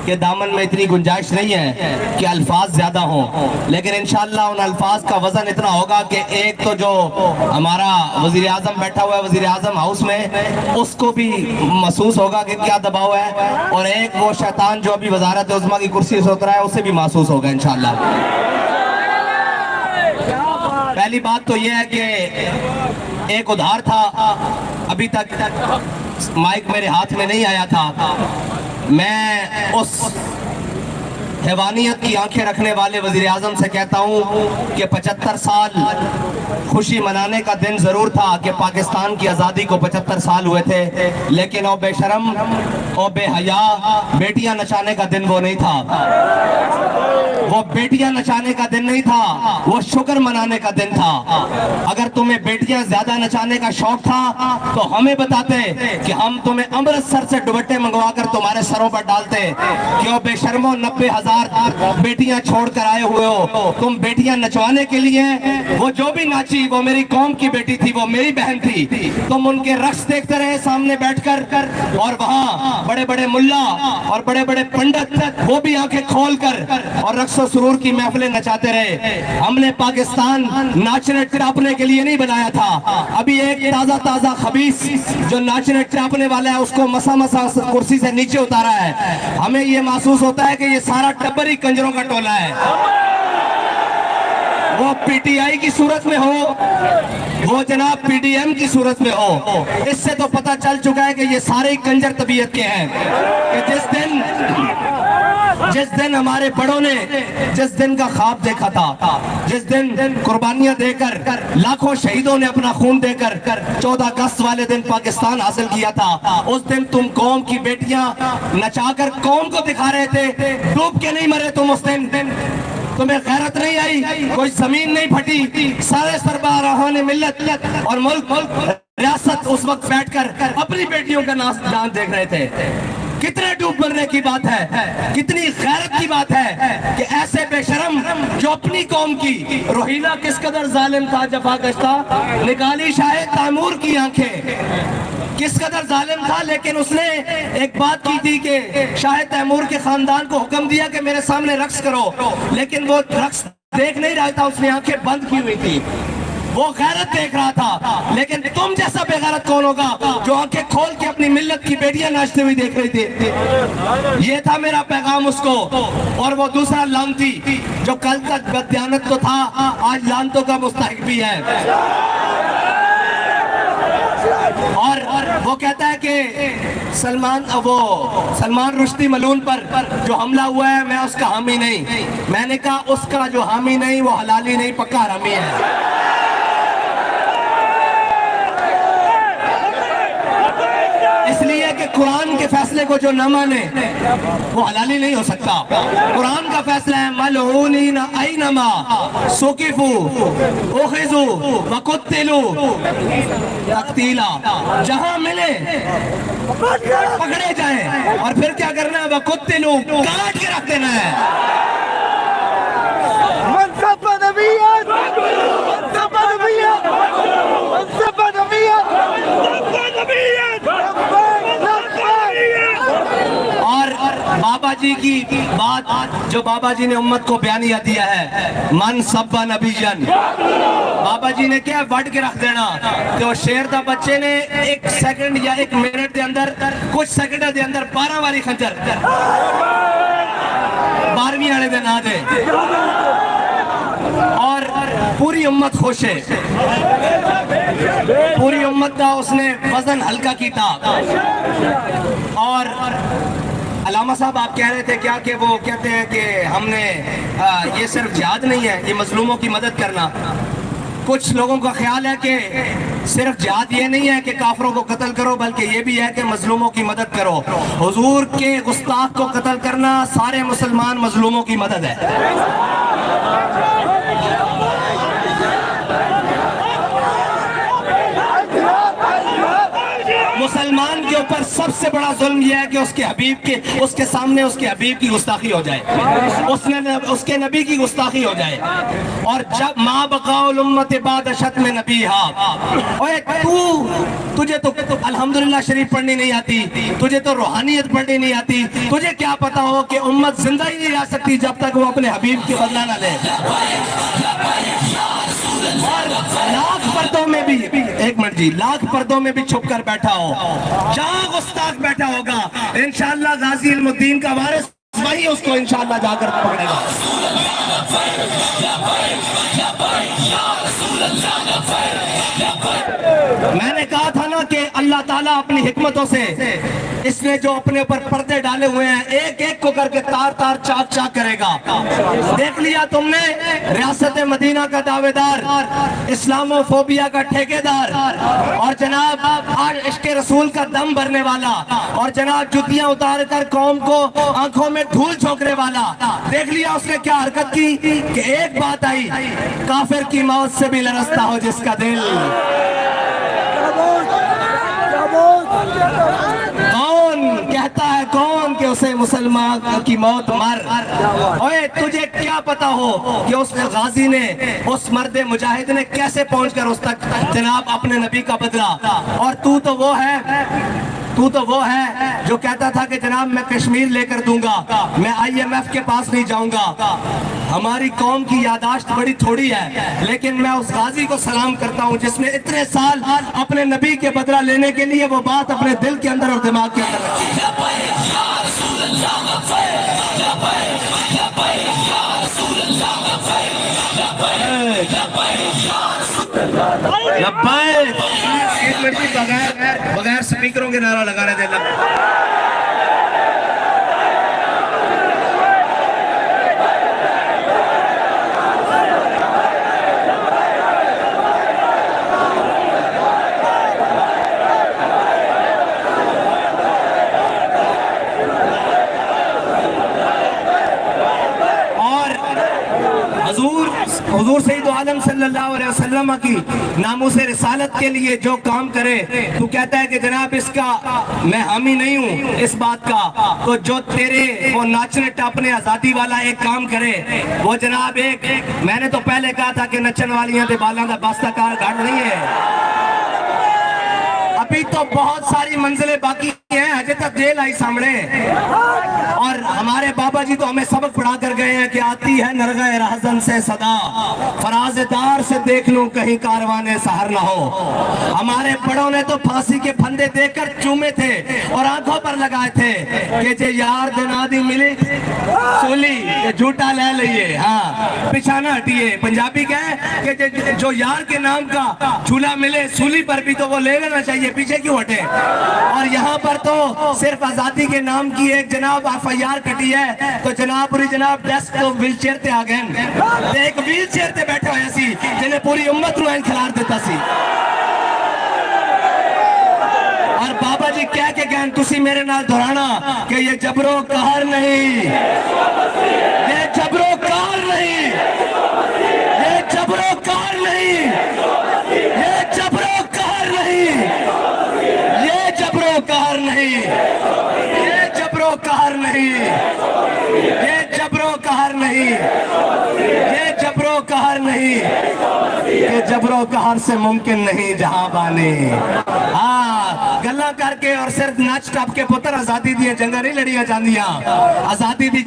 कि दामन में इतनी गुंजाइश नहीं है कि अल्फाज ज्यादा हों, लेकिन इंशाअल्लाह उन अल्फाज का वजन इतना होगा कि एक तो जो हमारा वजीर आजम बैठा हुआ है वजीर आजम हाउस में, उसको भी महसूस होगा कि क्या दबाव है, और एक वो शैतान जो अभी वजारत उज़्मा की कुर्सी से उतरा है उसे भी महसूस होगा इंशाअल्लाह। पहली बात तो यह है कि एक उधार था, अभी तक माइक मेरे हाथ में नहीं आया था। मैं उस हैवानियत की आंखें रखने वाले वजीर आजम से कहता हूँ कि 75 साल खुशी मनाने का दिन जरूर था कि पाकिस्तान की आज़ादी को 75 साल हुए थे, लेकिन ओ बेशरम ओ बेहया बेटियां नचाने का दिन वो नहीं था। वो बेटियां नचाने का दिन नहीं था, वो शुक्र मनाने का दिन था। अगर तुम्हें बेटियां ज्यादा नचाने का शौक था तो हमें बताते कि हम तुम्हें अमृतसर से दुपट्टे मंगवा कर तुम्हारे सरों पर डालते। क्यों बेशर्मो 90,000 बेटियां छोड़ कर आए हुए हो, तुम बेटियां नचवाने के लिए। वो जो भी नाची वो मेरी कौम की बेटी थी, वो मेरी बहन थी। तुम उनके रक्स देखते रहे सामने बैठकर, और वहाँ बड़े बड़े मुल्ला और बड़े बड़े पंडित वो भी आंखें खोल कर और रक्स सुरूर की महफिलें नचाते रहे। हमने पाकिस्तान नाचने टरापने के लिए नहीं बनाया था। अभी एक ताजा ताजा खबीस जो नाचने टरापने वाला है उसको मसा मसा कुर्सी से नीचे उतारा है। हमें ये महसूस होता है कि ये सारा टब्बर ही कंजरों का टोला है। वो पीटीआई की सूरत में हो, वो जनाब पीडीएम की सूरत में हो, इससे तो पता चल चुका है कि ये सारे कंजर तबीयत के हैं। कि जिस दिन हमारे बड़ों ने जिस दिन का ख्वाब देखा था, जिस दिन कुर्बानियां देकर लाखों शहीदों ने अपना खून देकर 14 अगस्त वाले दिन पाकिस्तान हासिल किया था, उस दिन तुम कौम की बेटियां नचाकर कौम को दिखा रहे थे। डूब के नहीं मरे तुम उस दिन। तुम्हें गैरत नहीं आई, कोई जमीन नहीं फटी। सारे सरबराहान मिल्लत और मुल्क रियासत उस वक्त बैठकर अपनी बेटियों का नाच देख रहे थे। कितने डूब मरने की बात है, कितनी गैरत की बात है कि ऐसे बेशरम जो अपनी कौम की। रोहिला किस कदर जालिम था, जफाकश्ता, निकाली शाह तैमूर की आंखें, किस कदर जालिम था। लेकिन उसने एक बात की थी कि शाह तैमूर के खानदान को हुक्म दिया कि मेरे सामने रक्स करो, लेकिन वो रक्स देख नहीं रहा था, उसने आंखें बंद की हुई थी। वो गैरत देख रहा था। लेकिन तुम जैसा बेगैरत कौन होगा जो आंखें खोल के अपनी मिल्लत की बेटियां नाचते हुई देख रही थी। ये था मेरा पैगाम उसको। और वो दूसरा लानती जो कल तक बददियानत तो था, आज लानतों का मुस्तहिक भी है। और वो कहता है कि सलमान रुश्दी मलून पर जो हमला हुआ है मैं उसका हामी नहीं। मैंने कहा उसका जो हामी नहीं वो हलाली नहीं, पक्का हरामी है। इसलिए कि कुरान के फैसले को जो न माने वो हलाली नहीं हो सकता। कुरान का फैसला है मलऊनीन ऐनमा सुकिफू उखिजू वकुत्तिलू तक्तीला। जहां मिले पकड़े जाएं और फिर क्या करना है, वकुत्तिलू काट के रख देना है। बाबा जी की बात जो बाबा जी ने उम्मत को बयानिया दिया है, मन सब्बा नबीजन, बाबा जी ने क्या वट के रख देना। तो शेर दा बच्चे ने 1 सेकंड या 1 मिनट के अंदर, कुछ सेकंड के अंदर 12 वाली खंजर 12वीं वाले दिन आ दे और पूरी उम्मत खुश है। पूरी उम्मत का उसने वजन हल्का किया। और अलामा साहब आप कह रहे थे क्या कि वो कहते हैं कि हमने ये सिर्फ जिहाद नहीं है, ये मजलूमों की मदद करना। कुछ लोगों का ख्याल है कि सिर्फ जिहाद ये नहीं है कि काफरों को कत्ल करो, बल्कि ये भी है कि मजलूमों की मदद करो। हुजूर के गुस्ताख को कत्ल करना सारे मुसलमान मजलूमों की मदद है। मुसलमान के ऊपर सबसे बड़ा जुल्म यह है कि उसके सामने उसके हबीब की गुस्ताखी हो जाए, उसके नबी की गुस्ताखी हो जाए। और जब माँ बकाउल उम्मत बाद अशत में नबी तुझे तो अल्हम्दुलिल्लाह शरीफ पढ़नी नहीं आती, तुझे तो रूहानियत पढ़नी नहीं आती, तुझे क्या पता हो कि उम्मत जिंदा ही नहीं रह सकती जब तक वो अपने हबीब की बदला ना ले। और लाख पर्दों में भी, एक मिनट जी, लाख पर्दों में भी छुप कर बैठा हो, जहां गुस्ताख बैठा होगा, इंशाअल्लाह गाजी इल्मुद्दीन का वारिस वही उसको इंशाअल्लाह जाकर पकड़ेगा। मैंने कहा था ना कि अल्लाह ताला अपनी हिकमतों से इसने जो अपने ऊपर पर्दे डाले हुए हैं, एक एक को करके तार तार चाक चाक करेगा। देख लिया तुमने, रियासत मदीना का दावेदार, इस्लामोफोबिया का ठेकेदार, और जनाब आज इश्क़े रसूल का दम भरने वाला, और जनाब जुतियां उतार कर कौम को आंखों में धूल झोंकने वाला। देख लिया उसने क्या हरकत की कि एक बात आई, काफिर की मौत से भी लरसता हो जिसका दिल। कौन कहता है, कौन कि उसे मुसलमान की मौत मर। ओए तुझे क्या पता हो कि उस गाजी ने, उस मर्द मुजाहिद ने कैसे पहुंचकर उस तक जनाब अपने नबी का बदला। और तू तो वो है जो कहता था कि जनाब मैं कश्मीर लेकर दूंगा, मैं IMF के पास नहीं जाऊंगा। हमारी कौम की यादाश्त बड़ी थोड़ी है, लेकिन मैं उस गाजी को सलाम करता हूं जिसने इतने साल अपने नबी के बदला लेने के लिए वो बात अपने दिल के अंदर और दिमाग के अंदर रखी। बगैर स्पीकरों के नारा लगा रहे थे। हुजूर सईद आलम सल्लल्लाहु अलैहि वसल्लम की नामूसे रिसालत के लिए जो काम करे, तू कहता है कि जनाब इसका मैं हामी नहीं हूँ इस बात का, तो जो तेरे वो नाचने टापने आजादी वाला एक काम करे, वो जनाब एक मैंने तो पहले कहा था कि नचन वालियां दे बालां दा बास्ता कार घाट नहीं है। अभी तो बहुत सारी मंजिलें बाकी हैं, अजय तक जेल आई सामने। और हमारे बाबा जी तो हमें सबक पढ़ा कर गए हैं कि आती है नरग़े रहज़न से सदा, फराज़दार से देख लूं कहीं कारवाने सहर ना हो। हमारे बड़ों ने तो फांसी के फंदे देकर चूमे थे और आंखों पर लगाए थे कि जे यार दिनादी मिली सूली झूठा ले लीजिए, हाँ पिछाना हटिए। पंजाबी कहे कि जो यार के नाम का झूला मिले सूली पर भी तो वो ले लेना चाहिए, पीछे क्यों हटे। और यहाँ पर तो सिर्फ आजादी के नाम की एक जनाब FIR कटी है, तो जनाब पूरी जनाब डेस्क तो व्हील चेयर ते आ गए, एक व्हील चेयर ते बैठे हुए सी जिन्हें पूरी उम्मत नु खिलार देता सी। और बाबा जी कह के गए तुसी मेरे नाल दोहराना कि ये जबरो कहर नहीं, ये जबरो कहर नहीं, ये जबरो कहर नहीं, ये जबरो कहर नहीं, ये जबरो कहर नहीं, ये जबरो कहर नहीं, ये जबरो कहर नहीं, ये जबरो कहर नहीं, ये जबरो कहर से मुमकिन नहीं जहां बाने। हाँ गल्ला करके और सिर्फ नाच टप के पुत्र आजादी दी जंगा नहीं लड़िया जांदियां, आजादी दी